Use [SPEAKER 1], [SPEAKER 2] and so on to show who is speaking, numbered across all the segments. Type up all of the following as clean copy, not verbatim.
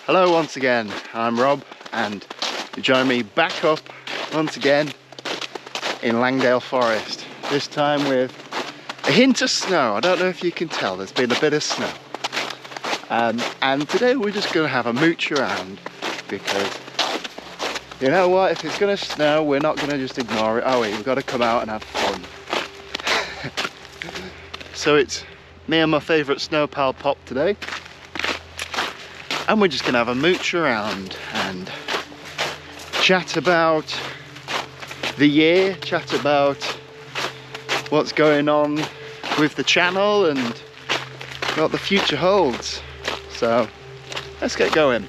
[SPEAKER 1] Hello once again, I'm Rob and you join me back up once again in Langdale Forest. This time with a hint of snow. I don't know if you can tell, there's been a bit of snow. And today we're just going to have a mooch around because you know what, if it's going to snow we're not going to just ignore it, are we? We've got to come out and have fun. So it's me and my favourite snow pal Pop today. And we're just going to have a mooch around and chat about the year, chat about what's going on with the channel and what the future holds. So let's get going.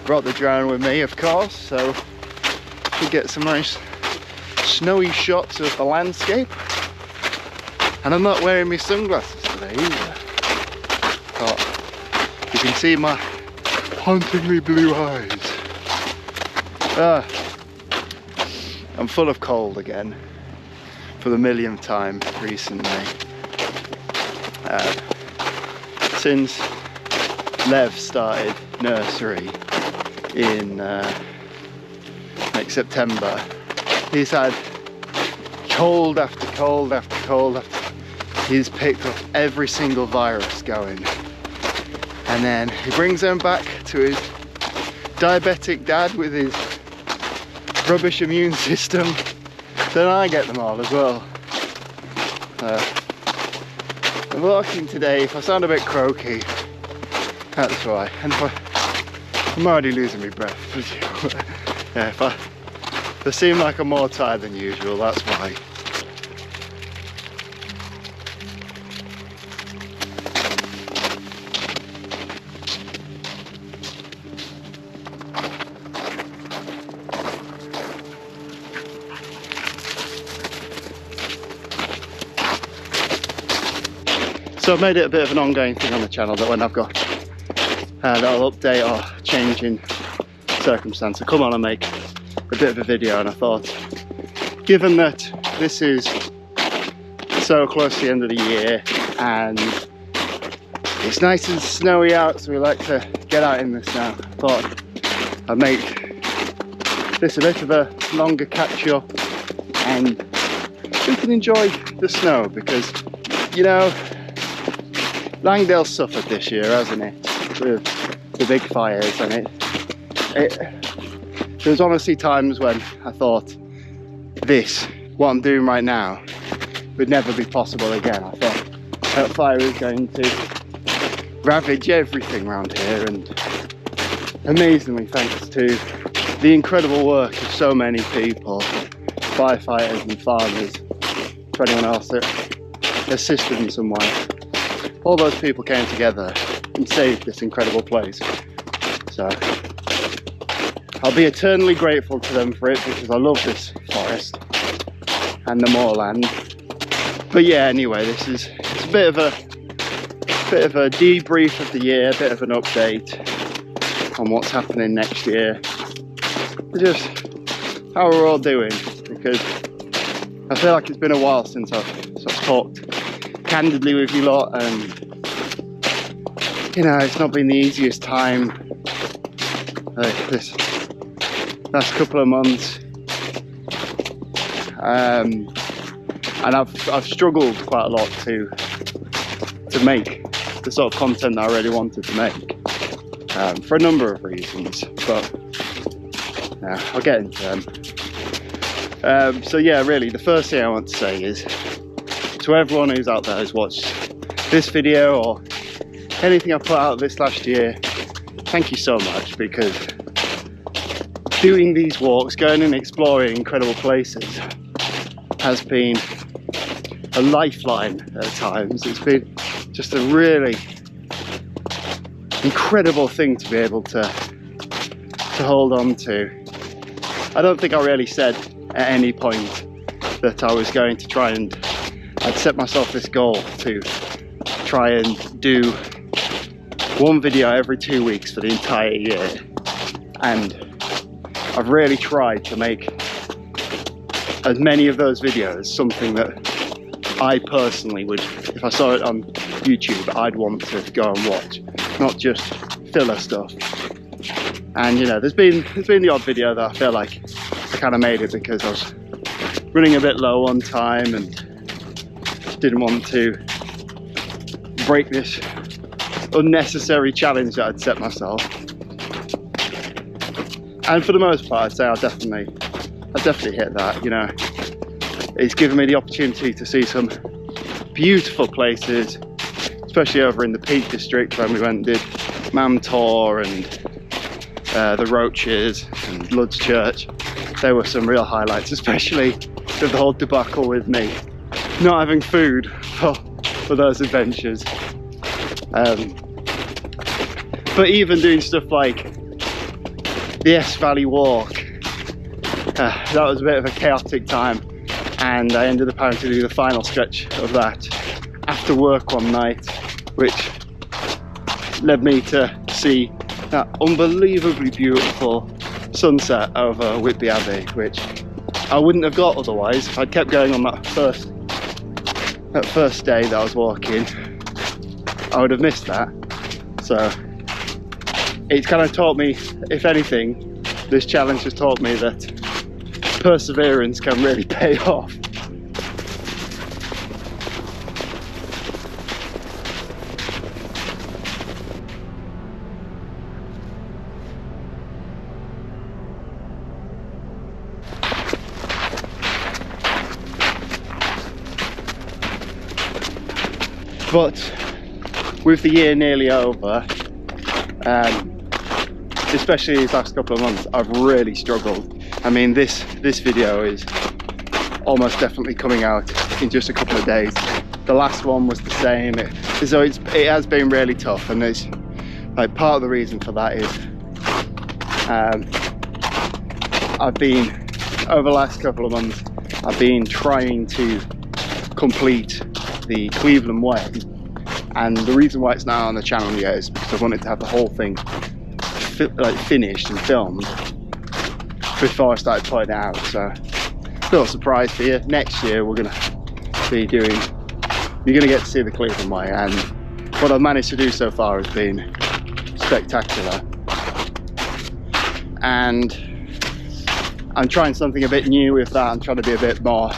[SPEAKER 1] Brought the drone with me, of course, so we get some nice snowy shots of the landscape. And I'm not wearing my sunglasses today either. But you can see my hauntingly blue eyes. I'm full of cold again for the millionth time recently. Since Lev started nursery in like September, he's had cold after cold after cold after. He's picked up every single virus going, and then he brings them back to his diabetic dad with his rubbish immune system. Then I get them all as well. I'm walking today. If I sound a bit croaky, that's why. And I'm already losing my breath. Yeah, if I seem like I'm more tired than usual, that's why. So I've made it a bit of an ongoing thing on the channel that when I've got a little update or change in circumstance, I come on and make a bit of a video. And I thought, given that this is so close to the end of the year and it's nice and snowy out, so we like to get out in the snow, I thought I'd make this a bit of a longer catch up and we can enjoy the snow, because you know, Langdale suffered this year, hasn't it, with the big fires, and there's honestly times when I thought what I'm doing right now would never be possible again. I thought that fire was going to ravage everything around here, and amazingly, thanks to the incredible work of so many people, firefighters and farmers, for anyone else that assisted in some way, all those people came together and saved this incredible place. So I'll be eternally grateful to them for it, because I love this forest and the moorland. But yeah, anyway, it's a bit of a debrief of the year, a bit of an update on what's happening next year, just how we're all doing, because I feel like it's been a while since I've sort of talked candidly with you lot, and you know, it's not been the easiest time this last couple of months, and I've struggled quite a lot to make the sort of content that I really wanted to make, for a number of reasons, but I'll get into them. So yeah, really the first thing I want to say is to everyone who's out there who's watched this video or anything I put out this last year, thank you so much, because doing these walks, going and exploring incredible places has been a lifeline at times. It's been just a really incredible thing to be able to hold on to. I don't think I really said at any point that I was going to try and I'd set myself this goal to try and do one video every 2 weeks for the entire year, and I've really tried to make as many of those videos something that I personally would, if I saw it on YouTube, I'd want to go and watch, not just filler stuff. And you know, there's been the odd video that I feel like I kind of made it because I was running a bit low on time and didn't want to break this unnecessary challenge that I'd set myself. And for the most part, I'd say I definitely hit that. You know, it's given me the opportunity to see some beautiful places, especially over in the Peak District when we went and did Mamtor and the Roaches and Lud's Church. There were some real highlights, especially with the whole debacle with me not having food for those adventures. But even doing stuff like the S Valley Walk, that was a bit of a chaotic time, and I ended up having to do the final stretch of that after work one night, which led me to see that unbelievably beautiful sunset over Whitby Abbey, which I wouldn't have got otherwise. If I'd kept going on that first day that I was walking, I would have missed that. So it's kind of taught me, if anything, this challenge has taught me that perseverance can really pay off. But with the year nearly over, especially these last couple of months, I've really struggled. I mean, this video is almost definitely coming out in just a couple of days. The last one was the same. So it has been really tough, and it's like part of the reason for that is I've been, over the last couple of months, I've been trying to complete the Cleveland Way, and the reason why it's not on the channel yet is because I wanted to have the whole thing finished and filmed before I started putting it out. So, little surprise for you, next year we're gonna be doing, you're gonna get to see the Cleveland Way, and what I've managed to do so far has been spectacular. And I'm trying something a bit new with that. I'm trying to be a bit more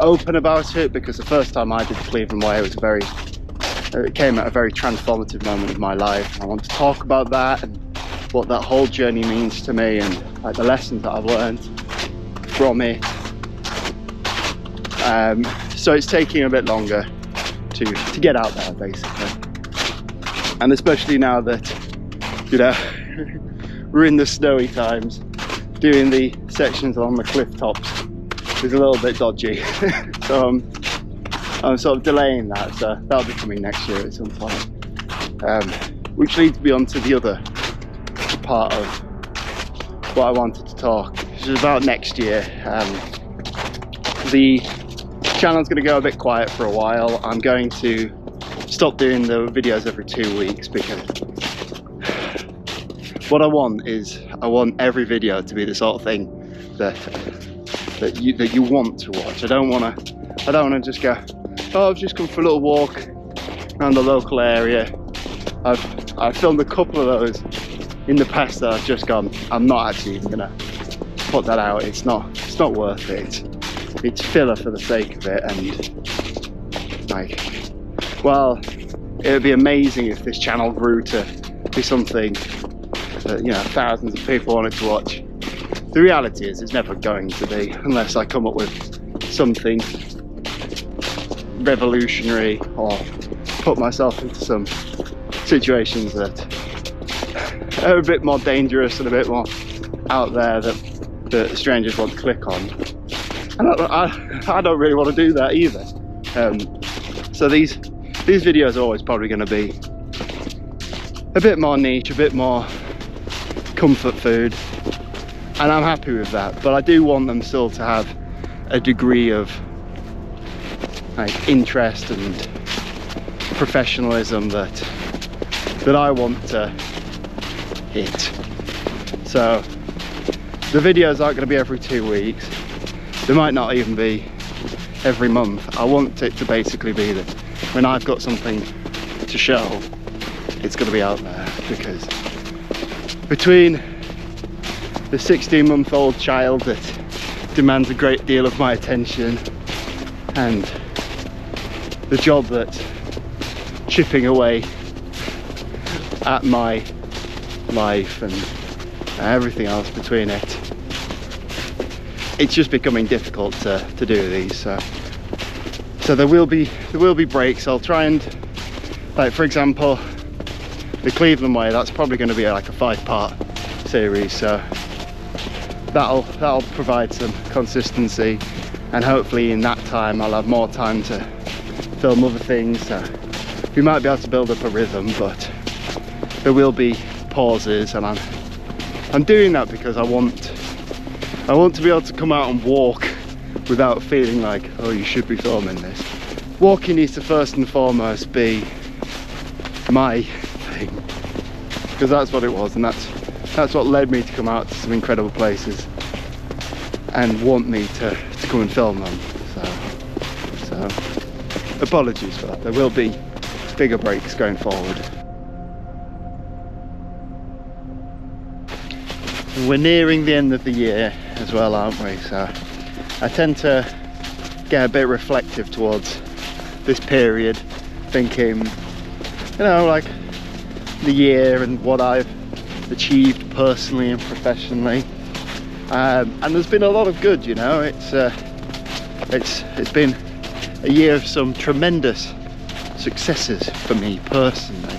[SPEAKER 1] open about it, because the first time I did the Cleveland Way, it came at a very transformative moment of my life. I want to talk about that and what that whole journey means to me, and like the lessons that I've learned from it. So it's taking a bit longer to get out there, basically. And especially now that, you know, we're in the snowy times, doing the sections along the cliff tops is a little bit dodgy. So I'm sort of delaying that, so that'll be coming next year at some point. Which leads me on to the other part of what I wanted to talk, which is about next year. The channel's going to go a bit quiet for a while. I'm going to stop doing the videos every 2 weeks, because what I want is, I want every video to be the sort of thing that you want to watch. I don't want to just go, oh, I've just come for a little walk around the local area. I've filmed a couple of those in the past that I've just gone, I'm not actually even gonna put that out. It's not worth it. It's filler for the sake of it. And like, well, it would be amazing if this channel grew to be something that, you know, thousands of people wanted to watch. The reality is, it's never going to be, unless I come up with something revolutionary or put myself into some situations that are a bit more dangerous and a bit more out there that strangers want to click on. And I don't really want to do that either. So these videos are always probably going to be a bit more niche, a bit more comfort food, and I'm happy with that. But I do want them still to have a degree of like interest and professionalism that I want to hit. So the videos aren't going to be every 2 weeks. They might not even be every month. I want it to basically be that when I've got something to show, it's going to be out there, because between the 16-month-old child that demands a great deal of my attention and the job that's chipping away at my life and everything else between it, it's just becoming difficult to do these. So there will be breaks. I'll try and, like for example, the Cleveland way, that's probably going to be like a 5-part series, so that'll provide some consistency, and hopefully in that time I'll have more time to film other things. So we might be able to build up a rhythm, but there will be pauses, and I'm doing that because I want to be able to come out and walk without feeling like, oh, you should be filming this. Walking needs to first and foremost be my thing, because that's what it was, and that's what led me to come out to some incredible places and want me to come and film them. So apologies for that. There will be bigger breaks going forward. We're nearing the end of the year as well, aren't we? So I tend to get a bit reflective towards this period, thinking, you know, like the year and what I've achieved personally and professionally, and there's been a lot of good, you know. It's been a year of some tremendous successes for me personally.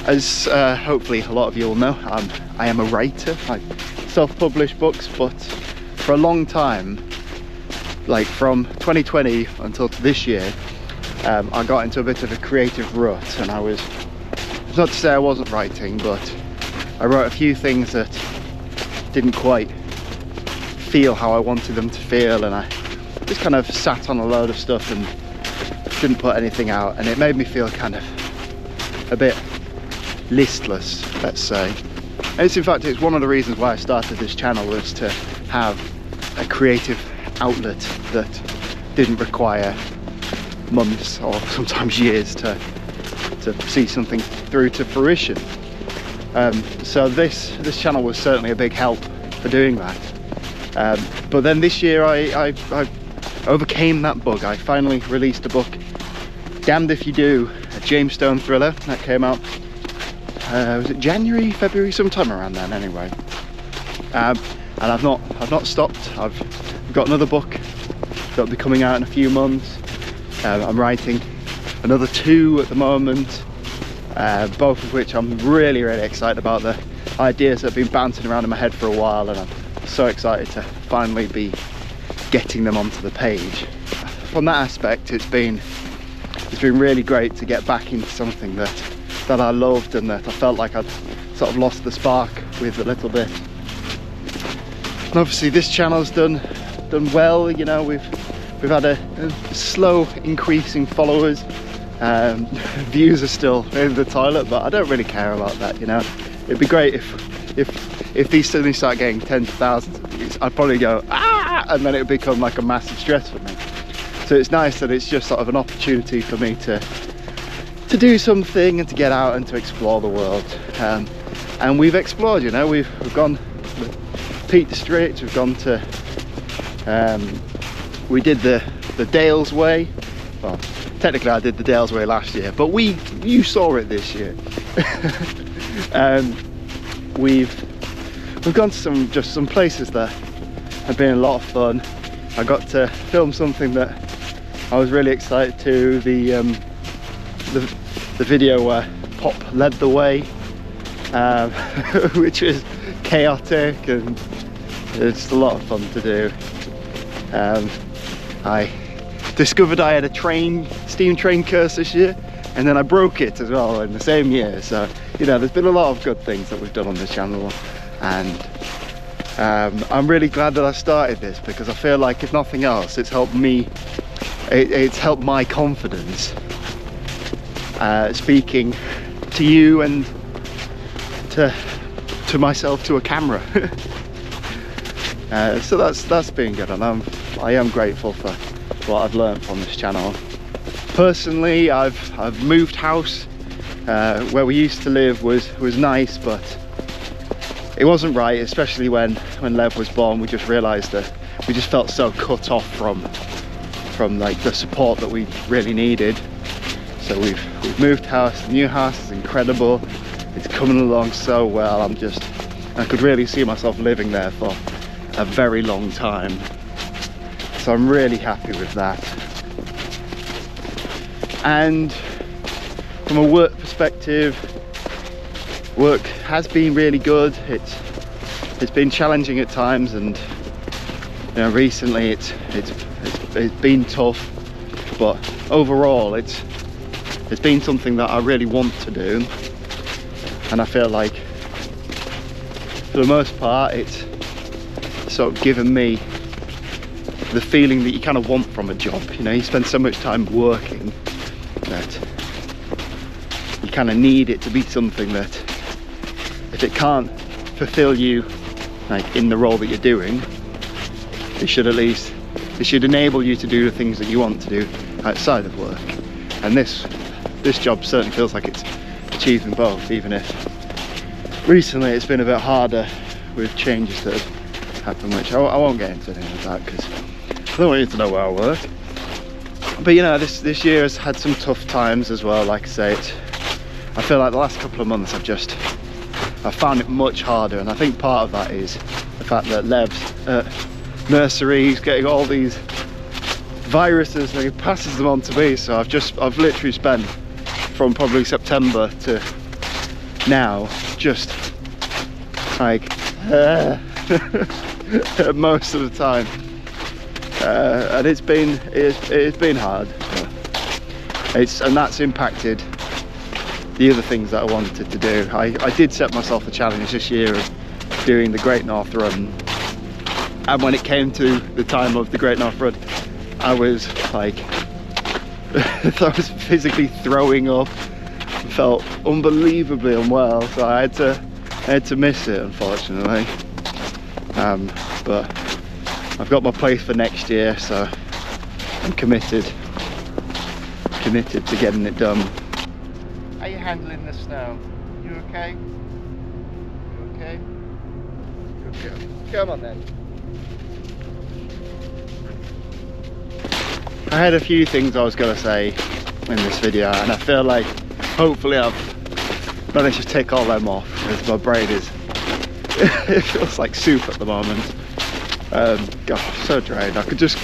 [SPEAKER 1] As hopefully a lot of you all know, I am a writer. I self-publish books, but for a long time, like from 2020 until this year, I got into a bit of a creative rut, and it's not to say I wasn't writing, but I wrote a few things that didn't quite feel how I wanted them to feel, and I just kind of sat on a load of stuff and didn't put anything out, and it made me feel kind of a bit listless, let's say. And it's one of the reasons why I started this channel, was to have a creative outlet that didn't require months or sometimes years to see something through to fruition. So this channel was certainly a big help for doing that. But then this year I overcame that bug. I finally released a book, Damned If You Do, a James Stone thriller that came out, was it January, February, sometime around then anyway. And I've not stopped. I've got another book that'll be coming out in a few months. I'm writing another 2 at the moment, both of which I'm really excited about. The ideas that have been bouncing around in my head for a while, and I'm so excited to finally be getting them onto the page. From that aspect, it's been really great to get back into something that I loved, and that I felt like I'd sort of lost the spark with a little bit. And obviously this channel's done well, you know. We've had a slow increase in followers. Views are still in the toilet, but I don't really care about that, you know. It'd be great if these suddenly start getting tens of thousands of views. I'd probably go and then it would become like a massive stress for me. So it's nice that it's just sort of an opportunity for me to do something and to get out and to explore the world. And we've explored, you know. We've gone to the Peak District, we've gone to we did the Dales Way. Well, technically I did the Dales Way last year, but you saw it this year. We've gone to some places that have been a lot of fun. I got to film something that I was really excited to, the video where Pop led the way, which was chaotic and it's a lot of fun to do. I discovered I had a steam train curse this year, and then I broke it as well in the same year. So, you know, there's been a lot of good things that we've done on this channel, and I'm really glad that I started this, because I feel like if nothing else, it's helped me, it's helped my confidence speaking to you and to myself, to a camera. So that's been good, and I am grateful for what I've learned from this channel. Personally, I've moved house. Where we used to live was nice, but it wasn't right, especially when Lev was born. We just realised that we just felt so cut off from like the support that we really needed. So we've moved house. The new house is incredible. It's coming along so well. I could really see myself living there for a very long time. So I'm really happy with that. And from a work perspective, work has been really good. It's been challenging at times, and you know, recently it's been tough, but overall it's been something that I really want to do, and I feel like for the most part it's sort of given me the feeling that you kind of want from a job. You know, you spend so much time working that you kind of need it to be something that, if it can't fulfill you like in the role that you're doing, it should enable you to do the things that you want to do outside of work. And this job certainly feels like it's achieving both, even if recently it's been a bit harder with changes that have happened, which I won't get into any of that because I don't want you to know where I work. But you know, this year has had some tough times as well. Like I say, I feel like the last couple of months I've found it much harder, and I think part of that is the fact that Lev's nursery's getting all these viruses and he passes them on to me. So I've literally spent from probably September to now just like most of the time, and it's been hard. And that's impacted the other things that I wanted to do. I did set myself a challenge this year of doing the Great North Run, and when it came to the time of the Great North Run, I was like I was physically throwing up, felt unbelievably unwell, so I had to miss it, unfortunately. But I've got my place for next year, so I'm committed to getting it done. How are you handling the snow? You okay? You okay? Good girl. Come on then. I had a few things I was going to say in this video, and I feel like hopefully I've managed to tick all them off, because my brain is it feels like soup at the moment. God, I'm so drained. I could just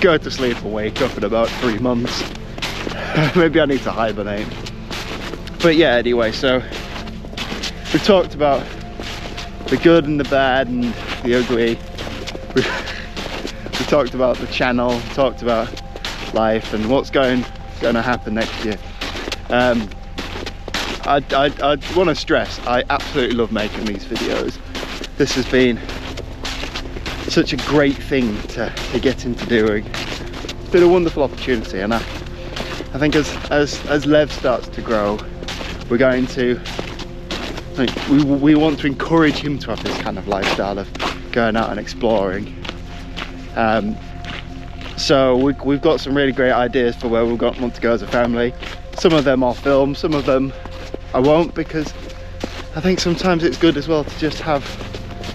[SPEAKER 1] go to sleep and wake up in about 3 months. Maybe I need to hibernate. But yeah, anyway, so we've talked about the good and the bad and the ugly. We talked about the channel, talked about life and what's going to happen next year. I want to stress, I absolutely love making these videos. This has been such a great thing to get into doing. It's been a wonderful opportunity, and I think as Lev starts to grow, we're going to, like, we want to encourage him to have this kind of lifestyle of going out and exploring. So we've got some really great ideas for where we want to go as a family. Some of them I'll film, some of them I won't, because I think sometimes it's good as well to just have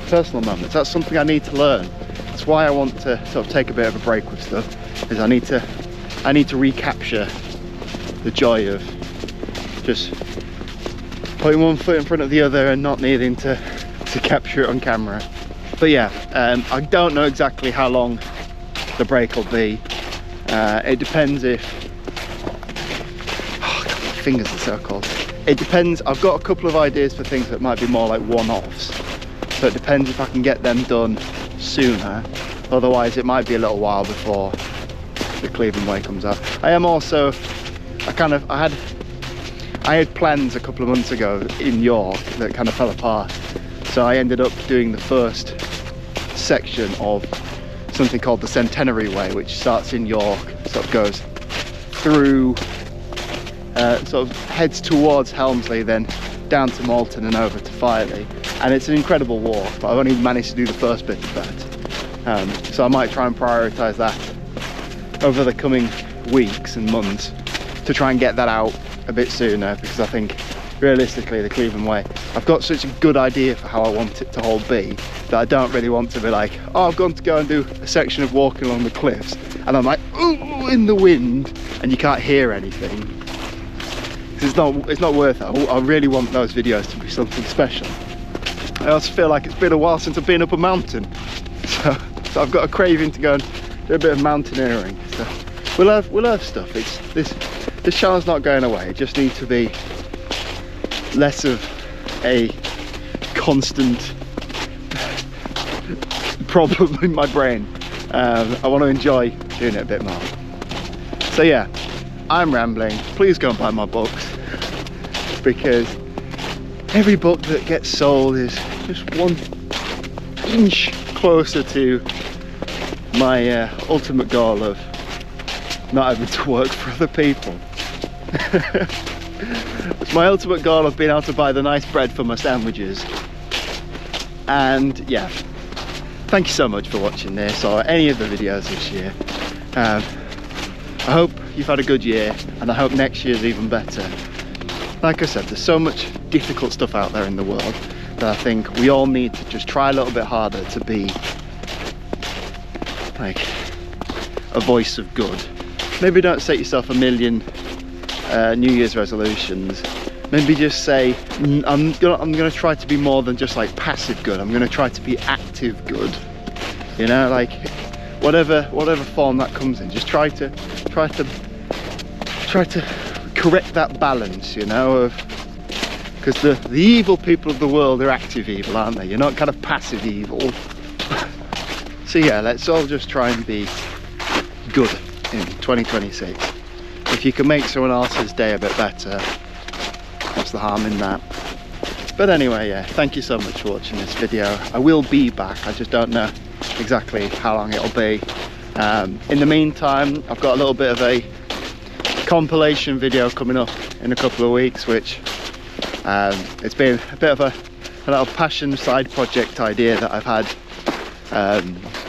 [SPEAKER 1] personal moments. That's something I need to learn. That's why I want to sort of take a bit of a break with stuff, is I need to recapture the joy of just putting one foot in front of the other and not needing to capture it on camera. But yeah, I don't know exactly how long the break will be. It depends if, oh God, my fingers are so cold. It depends. I've got a couple of ideas for things that might be more like one-offs, so it depends if I can get them done sooner. Otherwise it might be a little while before the Cleveland Way comes out. I am also, I had plans a couple of months ago in York that kind of fell apart, so I ended up doing the first section of something called the Centenary Way, which starts in York, sort of goes through, sort of heads towards Helmsley, then down to Malton and over to Firely, and it's an incredible walk, but I've only managed to do the first bit of that. So I might try and prioritise that over the coming weeks and months to try and get that out a bit sooner, because I think realistically the Cleveland Way, I've got such a good idea for how I want it to all be that I don't really want to be like, oh, I've gone to go and do a section of walking along the cliffs and I'm like, ooh, in the wind, and you can't hear anything. It's not worth it. I really want those videos to be something special. I also feel like it's been a while since I've been up a mountain, so I've got a craving to go and do a bit of mountaineering. So we'll have stuff. This channel's not going away. It just needs to be less of a constant problem in my brain. I want to enjoy doing it a bit more. So yeah, I'm rambling. Please go and buy my books, because every book that gets sold is just 1 inch closer to my ultimate goal of not having to work for other people. It's my ultimate goal of being able to buy the nice bread for my sandwiches. And yeah, thank you so much for watching this or any of the videos this year. I hope you've had a good year, and I hope next year's even better. Like I said, there's so much difficult stuff out there in the world that I think we all need to just try a little bit harder to be like a voice of good. Maybe don't set yourself a million New Year's resolutions. Maybe just say, I'm gonna try to be more than just like passive good. I'm gonna try to be active good. You know, like whatever form that comes in, just try to correct that balance, you know, of, because the evil people of the world are active evil, aren't they? You're not kind of passive evil. So yeah, let's all just try and be good in 2026. If you can make someone else's day a bit better, what's the harm in that? But anyway, yeah, thank you so much for watching this video. I will be back, I just don't know exactly how long it'll be. In the meantime, I've got a little bit of a compilation video coming up in a couple of weeks, which it's been a bit of a little passion side project idea that I've had,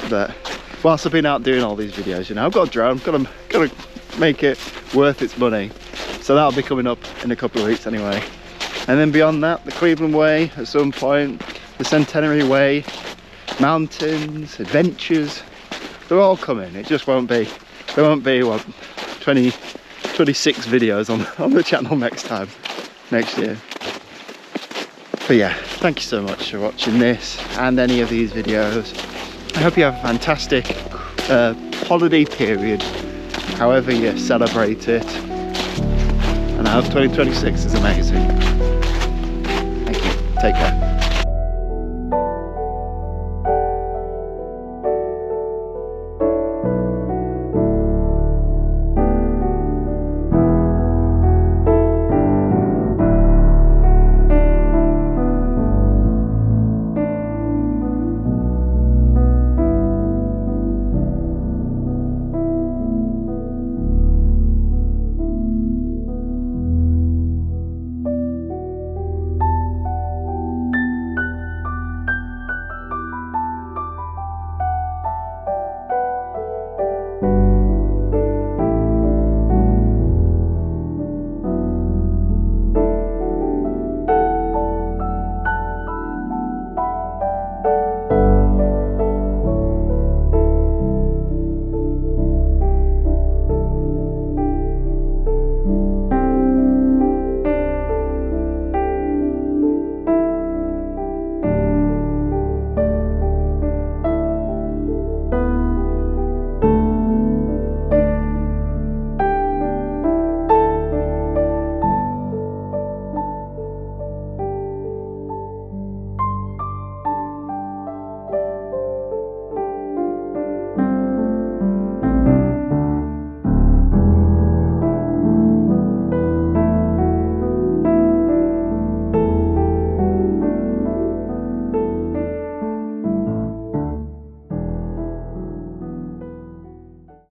[SPEAKER 1] that whilst I've been out doing all these videos, you know, I've got a drone, got to make it worth its money. So that'll be coming up in a couple of weeks anyway. And then beyond that, the Cleveland Way at some point, the Centenary Way, mountains, adventures, they're all coming. It just won't be, there won't be what, 26 videos on the channel next year. But yeah, thank you so much for watching this and any of these videos. I hope you have a fantastic holiday period, however you celebrate it. And I hope 2026 is amazing. Thank you. Take care.